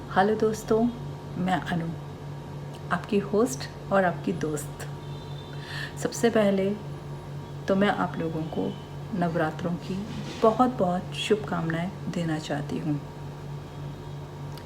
Hello दोस्तों, मैं अनु, आपकी होस्ट और आपकी दोस्त। सबसे पहले तो मैं आप लोगों को नवरात्रों की बहुत बहुत शुभकामनाएं देना चाहती हूँ।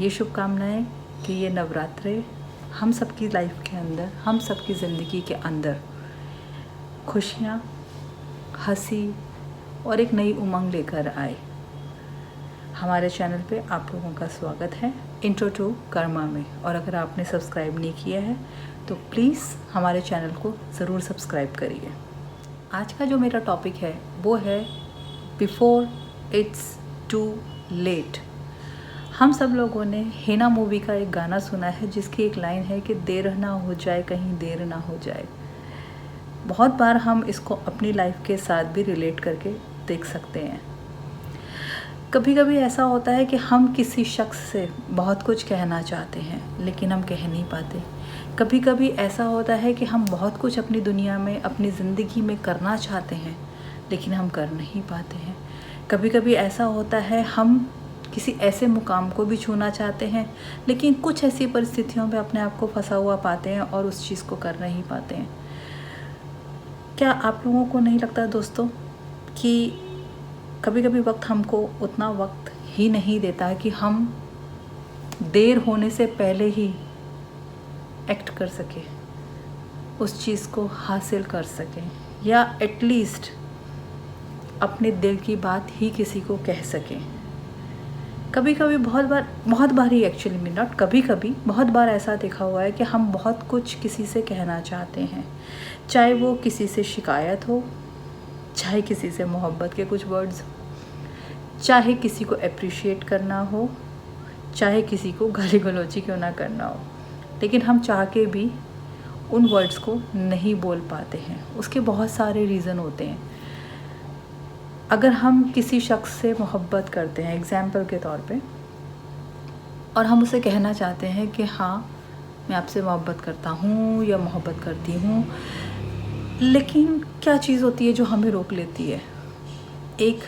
ये शुभकामनाएं कि ये नवरात्रे हम सबकी लाइफ के अंदर, हम सबकी ज़िंदगी के अंदर खुशियाँ, हंसी और एक नई उमंग लेकर आए। हमारे चैनल पे आप लोगों का स्वागत है इंट्रो टू कर्मा में। और अगर आपने सब्सक्राइब नहीं किया है तो प्लीज़ हमारे चैनल को ज़रूर सब्सक्राइब करिए। आज का जो मेरा टॉपिक है वो है बिफोर इट्स टू लेट। हम सब लोगों ने हिना मूवी का एक गाना सुना है जिसकी एक लाइन है कि देर ना हो जाए, कहीं देर ना हो जाए। बहुत बार हम इसको अपनी लाइफ के साथ भी रिलेट करके देख सकते हैं। कभी कभी ऐसा होता है कि हम किसी शख्स से बहुत कुछ कहना चाहते हैं लेकिन हम कह नहीं पाते। कभी कभी ऐसा होता है कि हम बहुत कुछ अपनी दुनिया में, अपनी ज़िंदगी में करना चाहते हैं लेकिन हम कर नहीं पाते हैं। कभी कभी ऐसा होता है हम किसी ऐसे मुकाम को भी छूना चाहते हैं लेकिन कुछ ऐसी परिस्थितियों में अपने आप को फंसा हुआ पाते हैं और उस चीज़ को कर नहीं पाते हैं। क्या आप लोगों को नहीं लगता दोस्तों कि कभी कभी वक्त हमको उतना वक्त ही नहीं देता कि हम देर होने से पहले ही एक्ट कर सकें, उस चीज़ को हासिल कर सकें, या एटलीस्ट अपने दिल की बात ही किसी को कह सकें। कभी कभी बहुत बार ही एक्चुअली में, नॉट कभी कभी, बहुत बार ऐसा देखा हुआ है कि हम बहुत कुछ किसी से कहना चाहते हैं, चाहे वो किसी से शिकायत हो, चाहे किसी से मोहब्बत के कुछ वर्ड्स, चाहे किसी को अप्रिशिएट करना हो, चाहे किसी को गाली गलौजी क्यों ना करना हो, लेकिन हम चाह के भी उन वर्ड्स को नहीं बोल पाते हैं। उसके बहुत सारे रीज़न होते हैं। अगर हम किसी शख्स से मोहब्बत करते हैं एग्जाम्पल के तौर पे, और हम उसे कहना चाहते हैं कि हाँ मैं आपसे मोहब्बत करता हूँ या मोहब्बत करती हूँ, लेकिन क्या चीज़ होती है जो हमें रोक लेती है? एक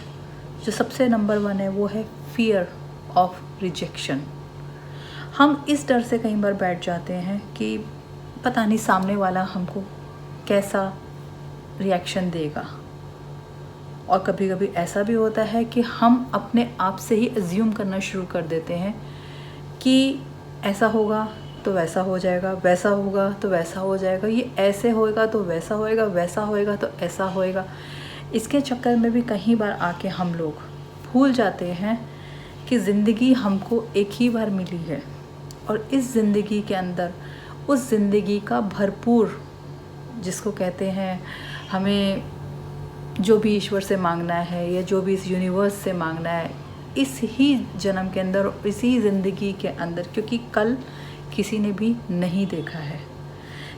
जो सबसे नंबर 1 है वो है फियर ऑफ रिजेक्शन। हम इस डर से कई बार बैठ जाते हैं कि पता नहीं सामने वाला हमको कैसा रिएक्शन देगा। और कभी कभी ऐसा भी होता है कि हम अपने आप से ही अज्यूम करना शुरू कर देते हैं कि ऐसा होगा तो वैसा हो जाएगा, वैसा होगा तो वैसा हो जाएगा, ये ऐसे होएगा तो वैसा होएगा, वैसा होएगा तो ऐसा होएगा। इसके चक्कर में भी कई बार आके हम लोग भूल जाते हैं कि ज़िंदगी हमको एक ही बार मिली है और इस ज़िंदगी के अंदर उस ज़िंदगी का भरपूर, जिसको कहते हैं, हमें जो भी ईश्वर से मांगना है या जो भी इस यूनिवर्स से मांगना है, इस ही जन्म के अंदर, इसी ज़िंदगी के अंदर, क्योंकि कल किसी ने भी नहीं देखा है।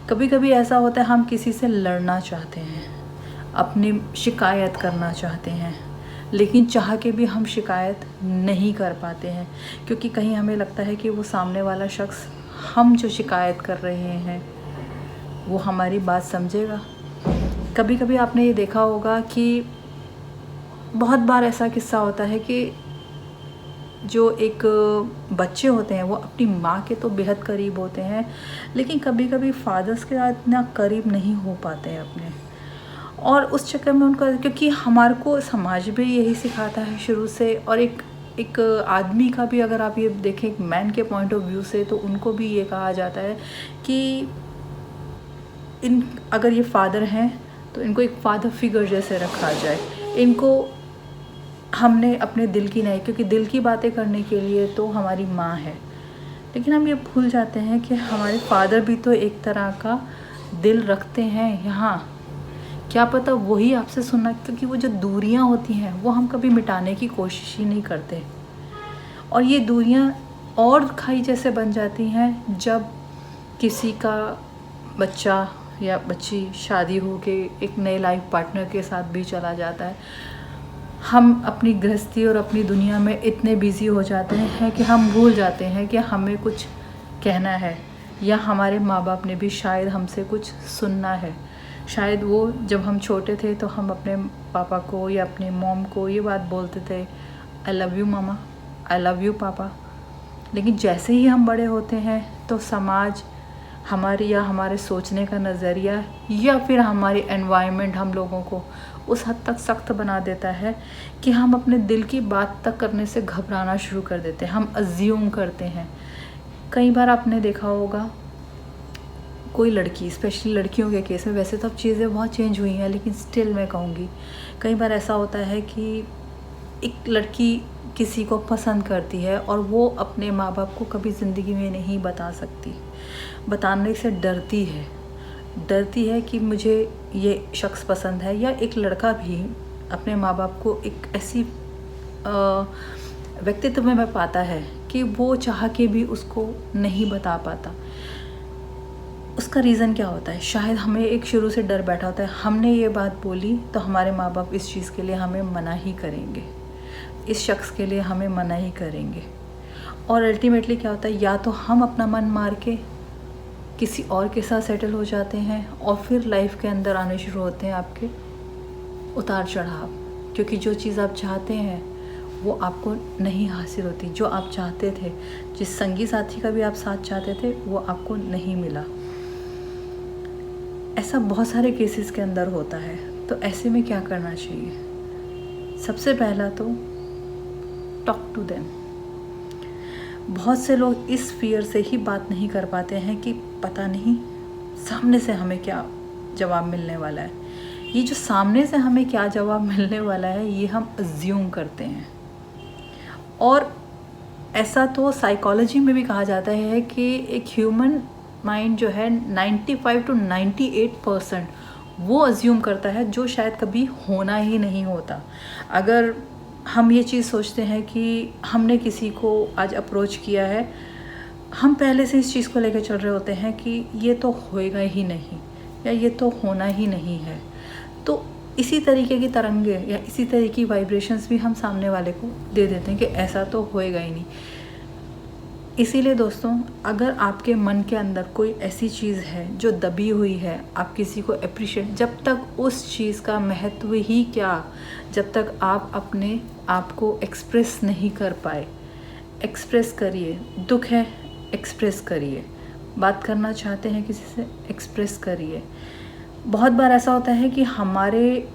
कभी कभी ऐसा होता है हम किसी से लड़ना चाहते हैं, अपनी शिकायत करना चाहते हैं, लेकिन चाह के भी हम शिकायत नहीं कर पाते हैं क्योंकि कहीं हमें लगता है कि वो सामने वाला शख्स हम जो शिकायत कर रहे हैं वो हमारी बात समझेगा। कभी कभी आपने ये देखा होगा कि बहुत बार ऐसा किस्सा होता है कि जो एक बच्चे होते हैं वो अपनी माँ के तो बेहद करीब होते हैं, लेकिन कभी कभी फादर्स के साथ इतना करीब नहीं हो पाते हैं अपने, और उस चक्कर में उनका, क्योंकि हमारे को समाज भी यही सिखाता है शुरू से। और एक आदमी का भी अगर आप ये देखें एक मैन के पॉइंट ऑफ व्यू से, तो उनको भी ये कहा जाता है कि अगर ये फादर हैं तो इनको एक फादर फिगर जैसे रखा जाए। इनको हमने अपने दिल की नहीं, क्योंकि दिल की बातें करने के लिए तो हमारी माँ है, लेकिन हम ये भूल जाते हैं कि हमारे फादर भी तो एक तरह का दिल रखते हैं यहाँ। क्या पता वही आपसे सुनना, क्योंकि वो जो दूरियां होती हैं वो हम कभी मिटाने की कोशिश ही नहीं करते, और ये दूरियां और खाई जैसे बन जाती हैं जब किसी का बच्चा या बच्ची शादी हो के एक नए लाइफ पार्टनर के साथ भी चला जाता है। हम अपनी गृहस्थी और अपनी दुनिया में इतने बिजी हो जाते हैं कि हम भूल जाते हैं कि हमें कुछ कहना है, या हमारे माँ बाप ने भी शायद हमसे कुछ सुनना है। शायद वो जब हम छोटे थे तो हम अपने पापा को या अपने मॉम को ये बात बोलते थे, I love you mama, I love you पापा। लेकिन जैसे ही हम बड़े होते हैं तो समाज हमारी या हमारे सोचने का नज़रिया या फिर हमारी एनवायरनमेंट हम लोगों को उस हद तक सख्त बना देता है कि हम अपने दिल की बात तक करने से घबराना शुरू कर देते हैं, हम अज्यूम करते हैं। कई बार आपने देखा होगा कोई लड़की, स्पेशली लड़कियों के केस में, वैसे तो अब चीज़ें बहुत चेंज हुई हैं लेकिन स्टिल मैं कहूँगी कई बार ऐसा होता है कि एक लड़की किसी को पसंद करती है और वो अपने माँ बाप को कभी ज़िंदगी में नहीं बता सकती, बताने से डरती है कि मुझे ये शख्स पसंद है। या एक लड़का भी अपने माँ बाप को एक ऐसी व्यक्तित्व में पाता है कि वो चाह के भी उसको नहीं बता पाता। उसका रीज़न क्या होता है? शायद हमें एक शुरू से डर बैठा होता है, हमने ये बात बोली तो हमारे माँ बाप इस चीज़ के लिए हमें मना ही करेंगे, इस शख्स के लिए हमें मना ही करेंगे। और अल्टीमेटली क्या होता है, या तो हम अपना मन मार के किसी और के साथ सेटल हो जाते हैं और फिर लाइफ के अंदर आने शुरू होते हैं आपके उतार चढ़ाव, क्योंकि जो चीज़ आप चाहते हैं वो आपको नहीं हासिल होती। जो आप चाहते थे, जिस संगी साथी का भी आप साथ चाहते थे, वो आपको नहीं मिला। ऐसा बहुत सारे केसेस के अंदर होता है। तो ऐसे में क्या करना चाहिए? सबसे पहला तो टॉक टू देम। बहुत से लोग इस फियर से ही बात नहीं कर पाते हैं कि पता नहीं सामने से हमें क्या जवाब मिलने वाला है। ये जो सामने से हमें क्या जवाब मिलने वाला है ये हम अज्यूम करते हैं। और ऐसा तो साइकोलॉजी में भी कहा जाता है कि एक ह्यूमन माइंड जो है 95 to 98% वो अज्यूम करता है जो शायद कभी होना ही नहीं होता। अगर हम ये चीज़ सोचते हैं कि हमने किसी को आज अप्रोच किया है, हम पहले से इस चीज़ को लेकर चल रहे होते हैं कि ये तो होएगा ही नहीं या ये तो होना ही नहीं है। तो इसी तरीके की तरंगे या इसी तरह की वाइब्रेशंस भी हम सामने वाले को दे देते हैं कि ऐसा तो होएगा ही नहीं। इसीलिए दोस्तों, अगर आपके मन के अंदर कोई ऐसी चीज़ है जो दबी हुई है, आप किसी को अप्रिशिएट, जब तक उस चीज़ का महत्व ही क्या, जब तक आप अपने आप को एक्सप्रेस नहीं कर पाए, एक्सप्रेस करिए। दुख है, एक्सप्रेस करिए। बात करना चाहते हैं किसी से, एक्सप्रेस करिए। बहुत बार ऐसा होता है कि हमारे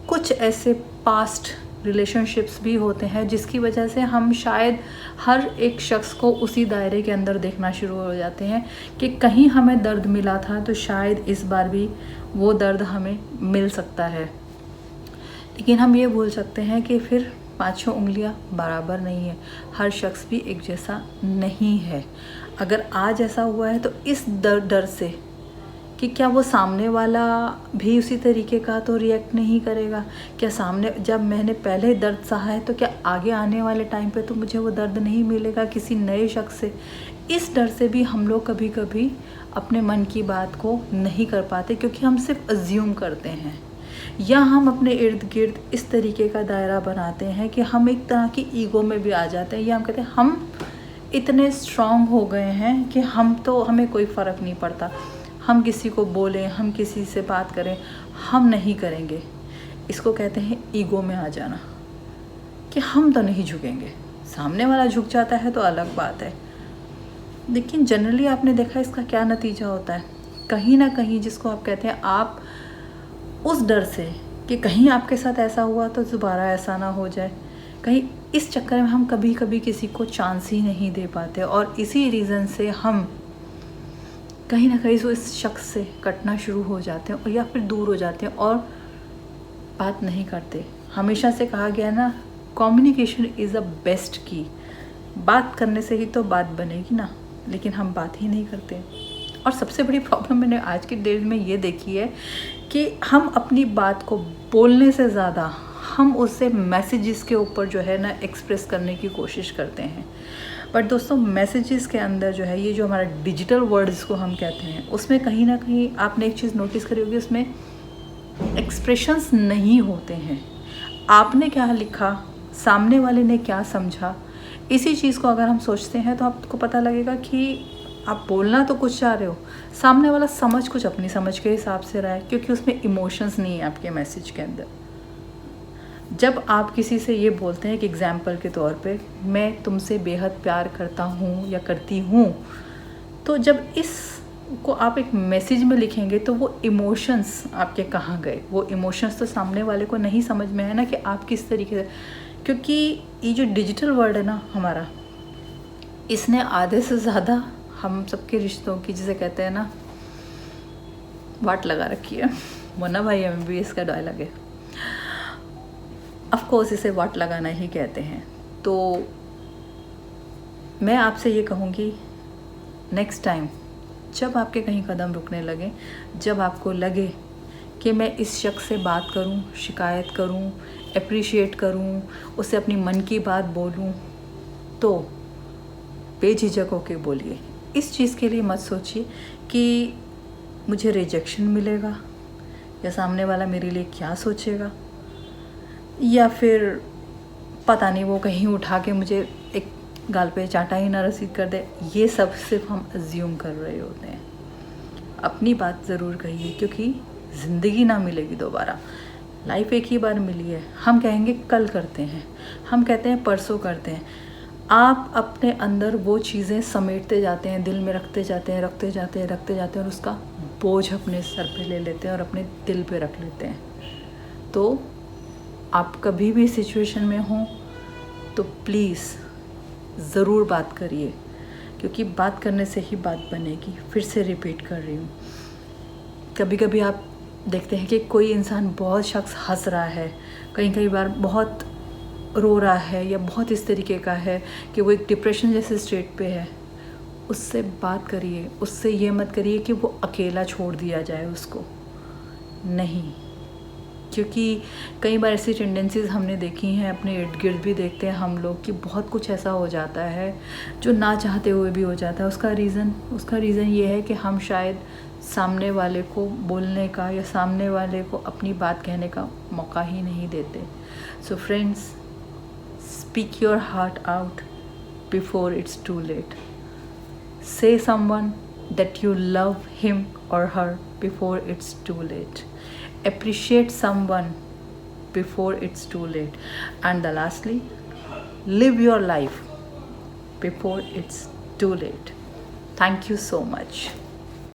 कुछ ऐसे पास्ट रिलेशनशिप्स भी होते हैं जिसकी वजह से हम शायद हर एक शख्स को उसी दायरे के अंदर देखना शुरू हो जाते हैं कि कहीं हमें दर्द मिला था तो शायद इस बार भी वो दर्द हमें मिल सकता है। लेकिन हम ये भूल सकते हैं कि फिर पाँचों उंगलियां बराबर नहीं है, हर शख्स भी एक जैसा नहीं है। अगर आज ऐसा हुआ है तो इस डर से कि क्या वो सामने वाला भी उसी तरीके का तो रिएक्ट नहीं करेगा, क्या सामने जब मैंने पहले दर्द सहा है तो क्या आगे आने वाले टाइम पे तो मुझे वो दर्द नहीं मिलेगा किसी नए शख्स से। इस डर से भी हम लोग कभी कभी अपने मन की बात को नहीं कर पाते, क्योंकि हम सिर्फ अज्यूम करते हैं या हम अपने इर्द गिर्द इस तरीके का दायरा बनाते हैं कि हम एक तरह की ईगो में भी आ जाते हैं, या हम कहते हैं हम इतने स्ट्रॉन्ग हो गए हैं कि हमें कोई फ़र्क नहीं पड़ता, हम किसी को बोलें, हम किसी से बात करें, हम नहीं करेंगे। इसको कहते हैं ईगो में आ जाना, कि हम तो नहीं झुकेंगे, सामने वाला झुक जाता है तो अलग बात है। लेकिन जनरली आपने देखा इसका क्या नतीजा होता है, कहीं ना कहीं जिसको आप कहते हैं आप उस डर से कि कहीं आपके साथ ऐसा हुआ तो दोबारा ऐसा ना हो जाए, कहीं इस चक्कर में हम कभी कभी किसी को चांस ही नहीं दे पाते और इसी रीज़न से हम कहीं ना कहीं इस शख्स से कटना शुरू हो जाते हैं और या फिर दूर हो जाते हैं और बात नहीं करते। हमेशा से कहा गया ना, कम्युनिकेशन इज़ अ बेस्ट की। बात करने से ही तो बात बनेगी ना, लेकिन हम बात ही नहीं करते। और सबसे बड़ी प्रॉब्लम मैंने आज की डेट में ये देखी है कि हम अपनी बात को बोलने से ज़्यादा हम उससे मैसेजेस के ऊपर जो है ना एक्सप्रेस करने की कोशिश करते हैं। बट दोस्तों, मैसेजेस के अंदर जो है ये जो हमारा डिजिटल वर्ड जिसको हम कहते हैं, उसमें कहीं ना कहीं आपने एक चीज़ नोटिस करी होगी, उसमें एक्सप्रेशंस नहीं होते हैं। आपने क्या लिखा, सामने वाले ने क्या समझा, इसी चीज़ को अगर हम सोचते हैं तो आपको पता लगेगा कि आप बोलना तो कुछ चाह रहे हो, सामने वाला समझ कुछ अपनी समझ के हिसाब से रहा है, क्योंकि उसमें इमोशंस नहीं है आपके मैसेज के अंदर। जब आप किसी से ये बोलते हैं कि एग्ज़ाम्पल के तौर पे मैं तुमसे बेहद प्यार करता हूँ या करती हूँ, तो जब इस को आप एक मैसेज में लिखेंगे तो वो इमोशंस आपके कहाँ गए, वो इमोशंस तो सामने वाले को नहीं समझ में है ना कि आप किस तरीके से, क्योंकि ये जो डिजिटल वर्ल्ड है ना हमारा, इसने आधे से ज़्यादा हम सबके रिश्तों की, जिसे कहते हैं ना, वाट लगा रखी है। मुन्ना भाई MBBS का डायलॉग है, ऑफ कोर्स इसे वाट लगाना ही कहते हैं। तो मैं आपसे ये कहूँगी, नेक्स्ट टाइम जब आपके कहीं कदम रुकने लगे, जब आपको लगे कि मैं इस शख्स से बात करूं, शिकायत करूं, अप्रिशिएट करूं, उससे अपनी मन की बात बोलूं, तो बेझिझक होके बोलिए। इस चीज़ के लिए मत सोचिए कि मुझे रिजेक्शन मिलेगा या सामने वाला मेरे लिए क्या सोचेगा, या फिर पता नहीं वो कहीं उठा के मुझे एक गाल पे चाटा ही ना रसीद कर दे। ये सब सिर्फ हम अज्यूम कर रहे होते हैं। अपनी बात ज़रूर कहिए, क्योंकि ज़िंदगी ना मिलेगी दोबारा, लाइफ एक ही बार मिली है। हम कहेंगे कल करते हैं, हम कहते हैं परसों करते हैं। आप अपने अंदर वो चीज़ें समेटते जाते हैं, दिल में रखते जाते हैं, रखते जाते हैं, रखते जाते हैं, और उसका बोझ अपने सर पे ले लेते हैं और अपने दिल पे रख लेते हैं। तो आप कभी भी सिचुएशन में हों तो प्लीज़ ज़रूर बात करिए, क्योंकि बात करने से ही बात बनेगी। फिर से रिपीट कर रही हूँ, कभी कभी आप देखते हैं कि कोई इंसान, बहुत शख्स हंस रहा है, कई बार बहुत रो रहा है, या बहुत इस तरीके का है कि वो एक डिप्रेशन जैसे स्टेट पे है। उससे बात करिए, उससे ये मत करिए कि वो अकेला छोड़ दिया जाए उसको, नहीं। क्योंकि कई बार ऐसी टेंडेंसीज़ हमने देखी हैं, अपने इर्द गिर्द भी देखते हैं हम लोग, कि बहुत कुछ ऐसा हो जाता है जो ना चाहते हुए भी हो जाता है। उसका रीज़न ये है कि हम शायद सामने वाले को बोलने का या सामने वाले को अपनी बात कहने का मौका ही नहीं देते। So friends, speak your heart out before it's too late. Say someone that you love him or her before it's too late. Appreciate someone before it's too late. And lastly, live your life before it's too late. Thank you so much.